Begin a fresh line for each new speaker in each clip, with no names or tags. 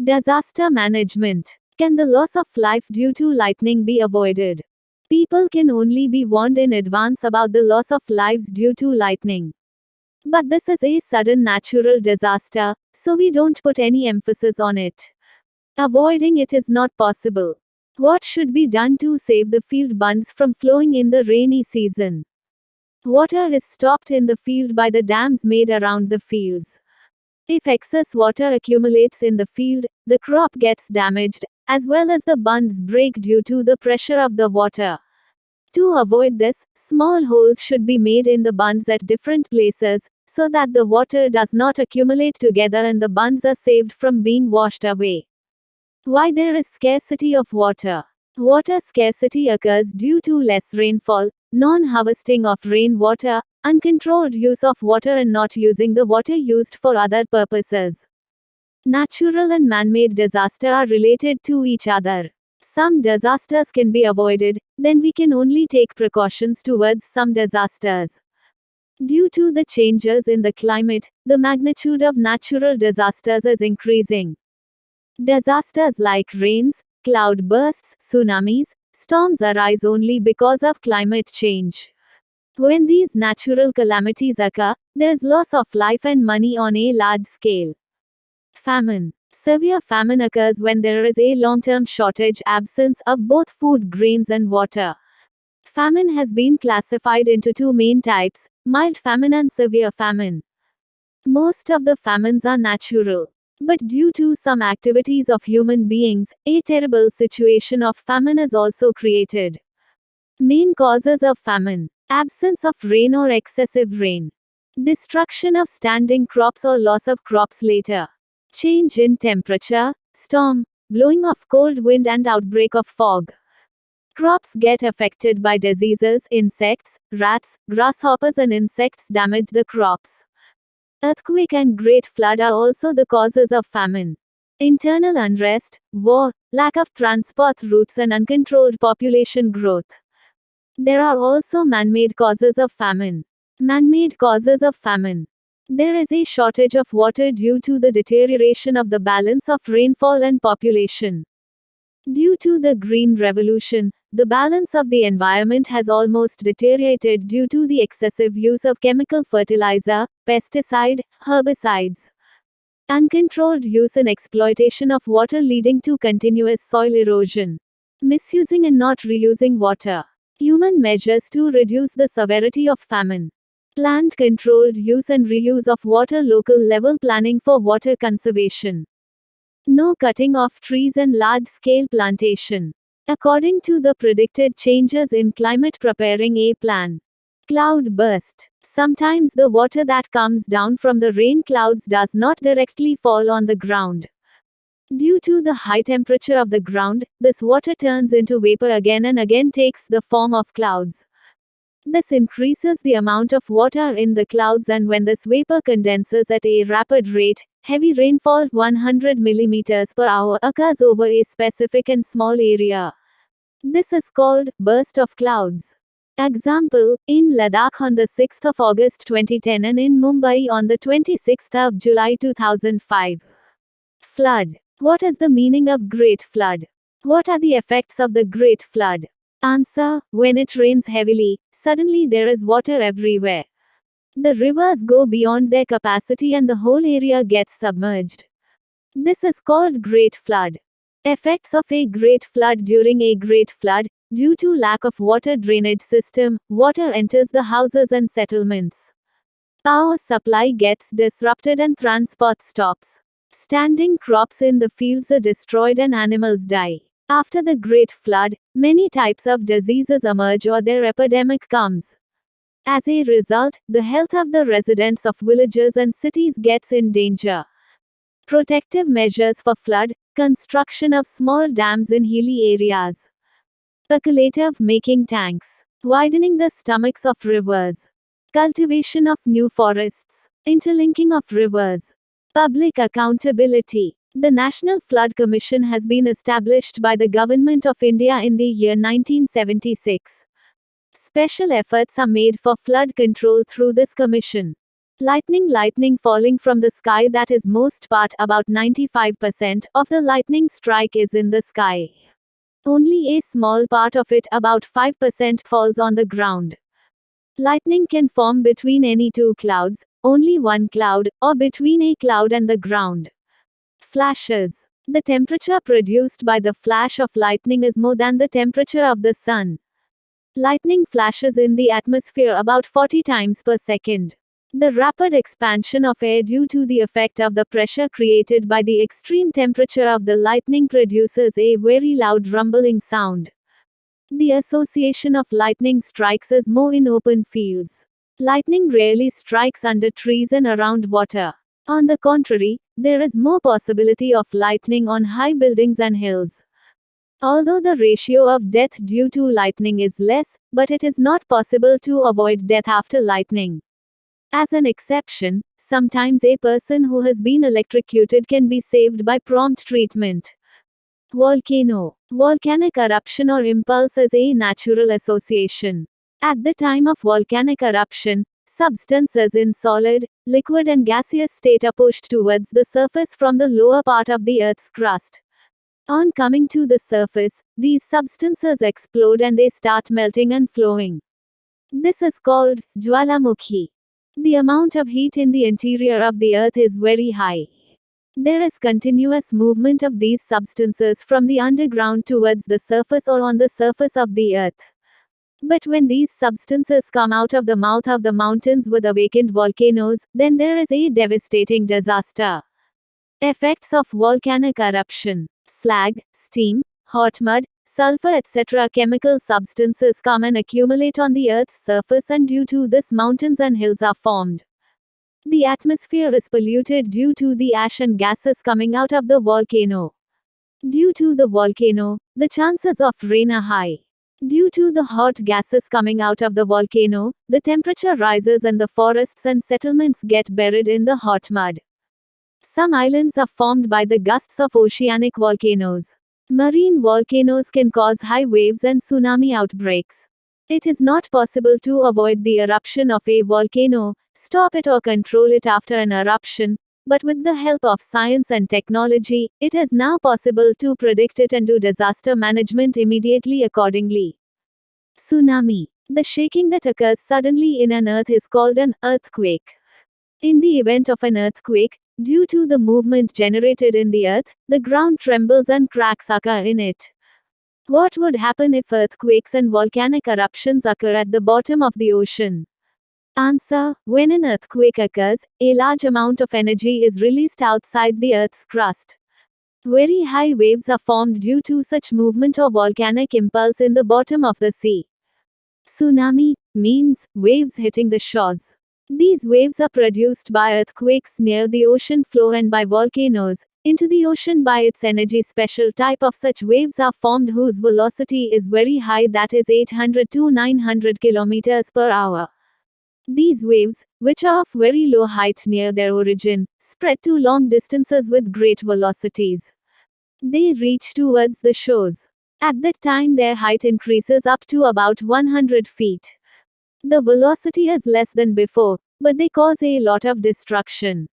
Disaster management. Can the loss of life due to lightning be avoided? People can only be warned in advance about the loss of lives due to lightning. But this is a sudden natural disaster, so we don't put any emphasis on it. Avoiding it is not possible. What should be done to save the field bunds from flowing in the rainy season? Water is stopped in the field by the dams made around the fields. If excess water accumulates in the field, the crop gets damaged, as well as the bunds break due to the pressure of the water. To avoid this, small holes should be made in the bunds at different places, so that the water does not accumulate together and the bunds are saved from being washed away. Why there is scarcity of water? Water scarcity occurs due to less rainfall, non-harvesting of rainwater, uncontrolled use of water and not using the water used for other purposes. Natural and man-made disasters are related to each other. Some disasters can be avoided, then we can only take precautions towards some disasters. Due to the changes in the climate, the magnitude of natural disasters is increasing. Disasters like rains, cloud bursts, tsunamis, storms arise only because of climate change. When these natural calamities occur, there is loss of life and money on a large scale. Famine. Severe famine occurs when there is a long-term shortage, absence of both food grains and water. Famine has been classified into two main types, mild famine and severe famine. Most of the famines are natural. But due to some activities of human beings, a terrible situation of famine is also created. Main causes of famine: absence of rain or excessive rain, destruction of standing crops or loss of crops later, change in temperature, storm, blowing of cold wind and outbreak of fog. Crops get affected by diseases, insects, rats, grasshoppers and insects damage the crops. Earthquake and great flood are also the causes of famine. Internal unrest, war, lack of transport routes and uncontrolled population growth. There are also man-made causes of famine. Man-made causes of famine. There is a shortage of water due to the deterioration of the balance of rainfall and population. Due to the Green Revolution, the balance of the environment has almost deteriorated due to the excessive use of chemical fertilizer, pesticide, herbicides. Uncontrolled use and exploitation of water leading to continuous soil erosion. Misusing and not reusing water. Human measures to reduce the severity of famine. Planned controlled use and reuse of water, local level planning for water conservation. No cutting of trees and large-scale plantation. According to the predicted changes in climate, preparing a plan. Cloud burst. Sometimes the water that comes down from the rain clouds does not directly fall on the ground. Due to the high temperature of the ground, this water turns into vapor again and again, takes the form of clouds. This increases the amount of water in the clouds, and when this vapor condenses at a rapid rate, heavy rainfall 100 mm per hour occurs over a specific and small area. This is called burst of clouds. Example, in Ladakh on the 6th of August 2010 and in Mumbai on the 26th of July 2005. Flood. What is the meaning of Great Flood? What are the effects of the Great Flood? Answer: when it rains heavily, suddenly there is water everywhere. The rivers go beyond their capacity and the whole area gets submerged. This is called Great Flood. Effects of a Great Flood. During a Great Flood, due to lack of water drainage system, water enters the houses and settlements. Power supply gets disrupted and transport stops. Standing crops in the fields are destroyed and animals die. After the Great Flood, many types of diseases emerge or their epidemic comes. As a result, the health of the residents of villages and cities gets in danger. Protective measures for flood: construction of small dams in hilly areas. Speculative making tanks. Widening the stomachs of rivers. Cultivation of new forests. Interlinking of rivers. Public accountability. The National Flood Commission has been established by the Government of India in the year 1976. Special efforts are made for flood control through this commission. Lightning falling from the sky, that is most part, about 95% of the lightning strike is in the sky. Only a small part of it, about 5%, falls on the ground. Lightning can form between any two clouds, only one cloud, or between a cloud and the ground. Flashes. The temperature produced by the flash of lightning is more than the temperature of the sun. Lightning flashes in the atmosphere about 40 times per second. The rapid expansion of air due to the effect of the pressure created by the extreme temperature of the lightning produces a very loud rumbling sound. The association of lightning strikes is more in open fields. Lightning rarely strikes under trees and around water. On the contrary, there is more possibility of lightning on high buildings and hills. Although the ratio of death due to lightning is less, but it is not possible to avoid death after lightning. As an exception, sometimes a person who has been electrocuted can be saved by prompt treatment. Volcano. Volcanic eruption or impulse is a natural association. At the time of volcanic eruption, substances in solid, liquid and gaseous state are pushed towards the surface from the lower part of the Earth's crust. On coming to the surface, these substances explode and they start melting and flowing. This is called Jwalamukhi. The amount of heat in the interior of the Earth is very high. There is continuous movement of these substances from the underground towards the surface or on the surface of the Earth. But when these substances come out of the mouth of the mountains with awakened volcanoes, then there is a devastating disaster. Effects of volcanic eruption. Slag, steam, hot mud, sulfur etc. chemical substances come and accumulate on the Earth's surface, and due to this mountains and hills are formed. The atmosphere is polluted due to the ash and gases coming out of the volcano. Due to the volcano, the chances of rain are high. Due to the hot gases coming out of the volcano, the temperature rises and the forests and settlements get buried in the hot mud. Some islands are formed by the gusts of oceanic volcanoes. Marine volcanoes can cause high waves and tsunami outbreaks. It is not possible to avoid the eruption of a volcano, stop it or control it after an eruption, but with the help of science and technology, it is now possible to predict it and do disaster management immediately accordingly. Tsunami. The shaking that occurs suddenly in an earth is called an earthquake. In the event of an earthquake, due to the movement generated in the earth, the ground trembles and cracks occur in it. What would happen if earthquakes and volcanic eruptions occur at the bottom of the ocean? Answer: when an earthquake occurs, a large amount of energy is released outside the Earth's crust. Very high waves are formed due to such movement or volcanic impulse in the bottom of the sea. Tsunami means waves hitting the shores. These waves are produced by earthquakes near the ocean floor and by volcanoes into the ocean by its energy. Special type of such waves are formed whose velocity is very high, that is 800 to 900 kilometers per hour. These waves, which are of very low height near their origin, spread to long distances with great velocities. They reach towards the shores. At that time their height increases up to about 100 feet. The velocity is less than before, but they cause a lot of destruction.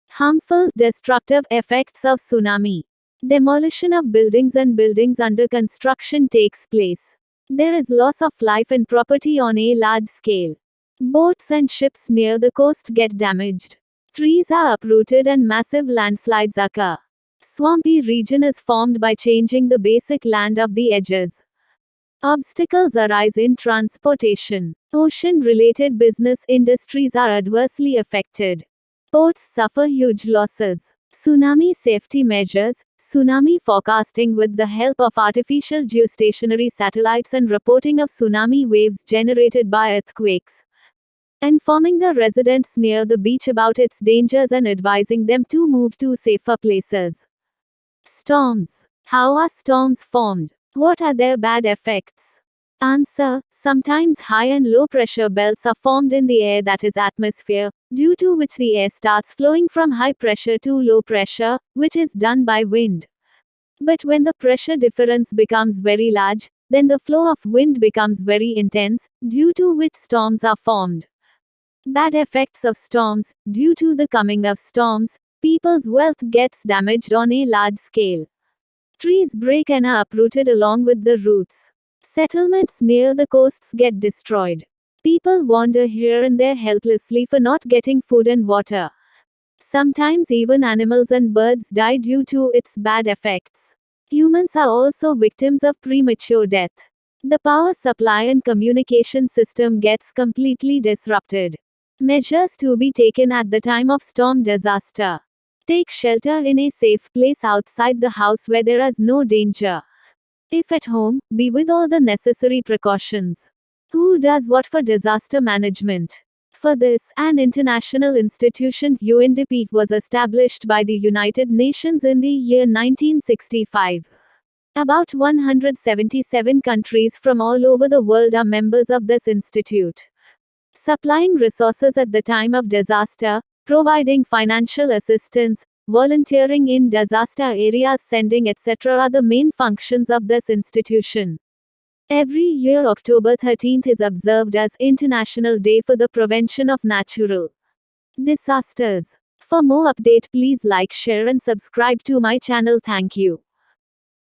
Harmful, destructive effects of tsunami. Demolition of buildings and buildings under construction takes place. There is loss of life and property on a large scale. Boats and ships near the coast get damaged. Trees are uprooted and massive landslides occur. Swampy region is formed by changing the basic land of the edges. Obstacles arise in transportation. Ocean-related business industries are adversely affected. Ports suffer huge losses. Tsunami safety measures. Tsunami forecasting with the help of artificial geostationary satellites and reporting of tsunami waves generated by earthquakes. Informing the residents near the beach about its dangers and advising them to move to safer places. Storms. How are storms formed? What are their bad effects? Answer: sometimes high and low pressure belts are formed in the air, that is atmosphere, due to which the air starts flowing from high pressure to low pressure, which is done by wind. But when the pressure difference becomes very large, then the flow of wind becomes very intense, due to which storms are formed. Bad effects of storms. Due to the coming of storms, people's wealth gets damaged on a large scale. Trees break and are uprooted along with the roots. Settlements near the coasts get destroyed. People wander here and there helplessly for not getting food and water. Sometimes even animals and birds die due to its bad effects. Humans are also victims of premature death. The power supply and communication system gets completely disrupted. Measures to be taken at the time of storm disaster. Take shelter in a safe place outside the house where there is no danger. If at home, be with all the necessary precautions. Who does what for disaster management? For this, an international institution, UNDP, was established by the United Nations in the year 1965. About 177 countries from all over the world are members of this institute. Supplying resources at the time of disaster, providing financial assistance, volunteering in disaster areas, sending etc. are the main functions of this institution. Every year October 13th is observed as International Day for the Prevention of Natural Disasters. For more update, please like, share and subscribe to my channel. Thank you.